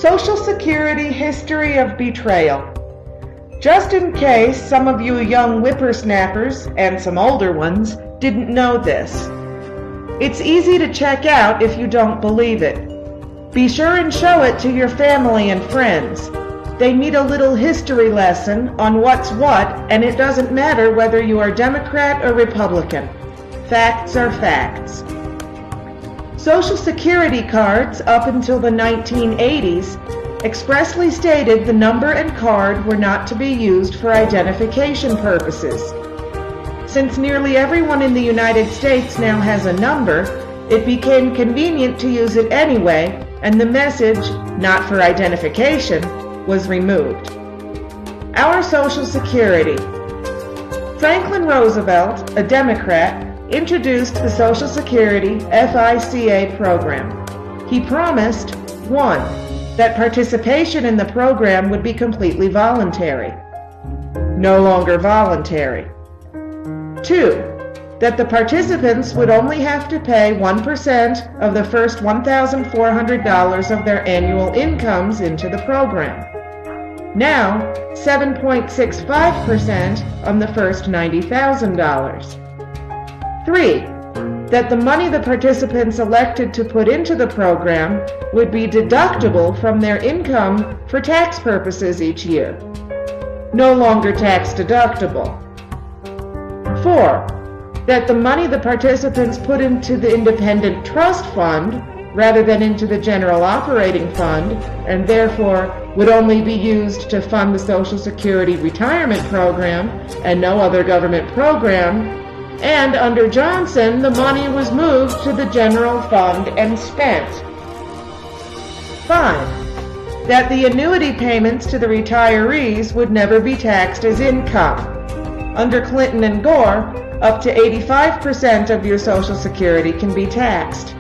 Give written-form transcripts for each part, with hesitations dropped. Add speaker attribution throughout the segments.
Speaker 1: Social Security History of Betrayal. Just in case some of you young whippersnappers, and some older ones, didn't know this. It's easy to check out if you don't believe it. Be sure and show it to your family and friends. They need a little history lesson on what's what, and it doesn't matter whether you are Democrat or Republican. Facts are facts. Social Security cards up until the 1980s expressly stated the number and card were not to be used for identification purposes. Since nearly everyone in the United States now has a number, it became convenient to use it anyway, and the message, "Not for identification," was removed. Our Social Security. Franklin Roosevelt, a Democrat, introduced the Social Security FICA program. He promised, 1. That participation in the program would be completely voluntary. No longer voluntary. 2. That the participants would only have to pay 1% of the first $1,400 of their annual incomes into the program. Now, 7.65% on the first $90,000. 3. That the money the participants elected to put into the program would be deductible from their income for tax purposes each year. No longer tax deductible. 4. That the money the participants put into the Independent Trust Fund rather than into the General Operating Fund, and therefore would only be used to fund the Social Security Retirement Program and no other government program, and under Johnson, the money was moved to the general fund and spent. 5. That the annuity payments to the retirees would never be taxed as income. Under Clinton and Gore, up to 85% of your Social Security can be taxed.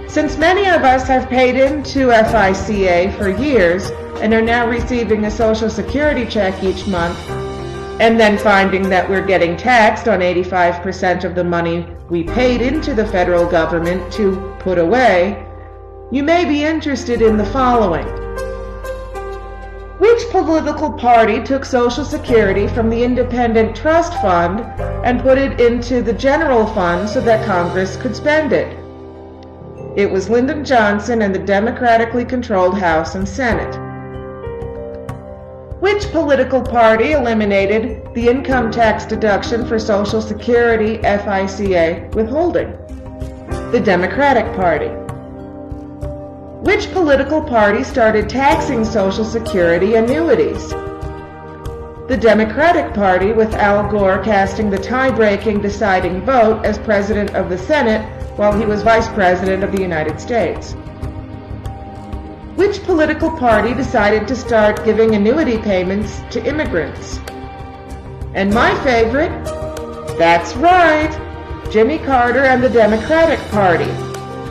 Speaker 1: Since many of us have paid into FICA for years and are now receiving a Social Security check each month, and then finding that we're getting taxed on 85% of the money we paid into the federal government to put away, you may be interested in the following. Which political party took Social Security from the Independent Trust Fund and put it into the general fund so that Congress could spend it? It was Lyndon Johnson and the democratically controlled House and Senate. Which political party eliminated the income tax deduction for Social Security FICA withholding? The Democratic Party. Which political party started taxing Social Security annuities? The Democratic Party, with Al Gore casting the tie-breaking deciding vote as President of the Senate while he was Vice President of the United States. Which political party decided to start giving annuity payments to immigrants? And my favorite, that's right, Jimmy Carter and the Democratic Party.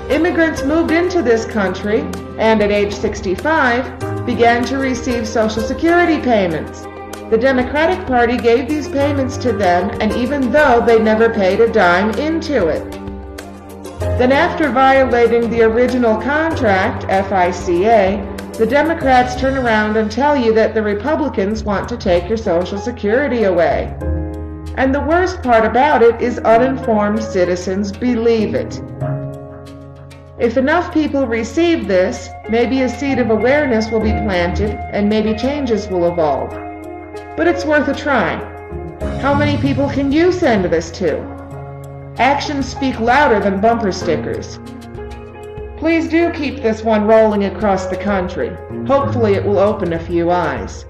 Speaker 1: Immigrants moved into this country and at age 65 began to receive Social Security payments. The Democratic Party gave these payments to them, and even though they never paid a dime into it. Then after violating the original contract, FICA, the Democrats turn around and tell you that the Republicans want to take your Social Security away. And the worst part about it is uninformed citizens believe it. If enough people receive this, maybe a seed of awareness will be planted and maybe changes will evolve. But it's worth a try. How many people can you send this to? Actions speak louder than bumper stickers. Please do keep this one rolling across the country. Hopefully it will open a few eyes.